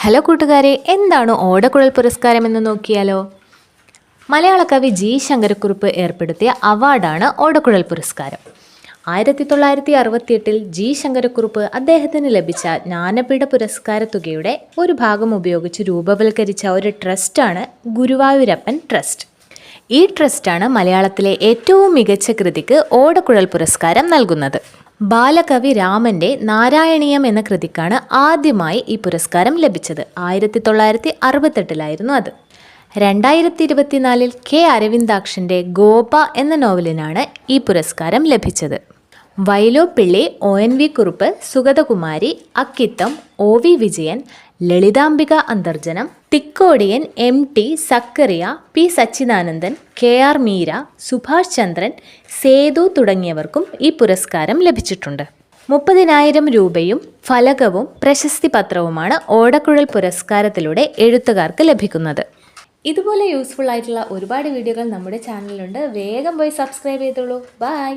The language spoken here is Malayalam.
ഹലോ കൂട്ടുകാരെ, എന്താണ് ഓടക്കുഴൽ പുരസ്കാരം എന്ന് നോക്കിയാലോ. മലയാള കവി ജി ശങ്കരക്കുറുപ്പ് ഏർപ്പെടുത്തിയ അവാർഡാണ് ഓടക്കുഴൽ പുരസ്കാരം. 1968 ജി ശങ്കരക്കുറുപ്പ് അദ്ദേഹത്തിന് ലഭിച്ച ജ്ഞാനപീഠ പുരസ്കാര തുകയുടെ ഒരു ഭാഗം ഉപയോഗിച്ച് രൂപവൽക്കരിച്ച ഒരു ട്രസ്റ്റാണ് ഗുരുവായൂരപ്പൻ ട്രസ്റ്റ്. ഈ ട്രസ്റ്റാണ് മലയാളത്തിലെ ഏറ്റവും മികച്ച കൃതിക്ക് ഓടക്കുഴൽ പുരസ്കാരം നൽകുന്നത്. ബാലകവി രാമൻ്റെ നാരായണീയം എന്ന കൃതിക്കാണ് ആദ്യമായി ഈ പുരസ്കാരം ലഭിച്ചത്. 1968 അത്. 2024 കെ അരവിന്ദാക്ഷൻ്റെ ഗോപ എന്ന നോവലിനാണ് ഈ പുരസ്കാരം ലഭിച്ചത്. Vyloppilly, ONV Kurup, Sugathakumari, Akkitham, OV Vijayan, Lalithambika Antharjanam, Thikkodiyan, MT Zacharia, P Sachidanandan, KR Meera, Subhash ചന്ദ്രൻ, സേതു തുടങ്ങിയവർക്കും ഈ പുരസ്കാരം ലഭിച്ചിട്ടുണ്ട്. 30,000 രൂപയും ഫലകവും പ്രശസ്തി പത്രവുമാണ് ഓടക്കുഴൽ പുരസ്കാരത്തിലൂടെ എഴുത്തുകാർക്ക് ലഭിക്കുന്നത്. ഇതുപോലെ യൂസ്ഫുൾ ആയിട്ടുള്ള ഒരുപാട് വീഡിയോകൾ നമ്മുടെ ചാനലിലുണ്ട്. വേഗം പോയി സബ്സ്ക്രൈബ് ചെയ്തോളൂ. ബൈ.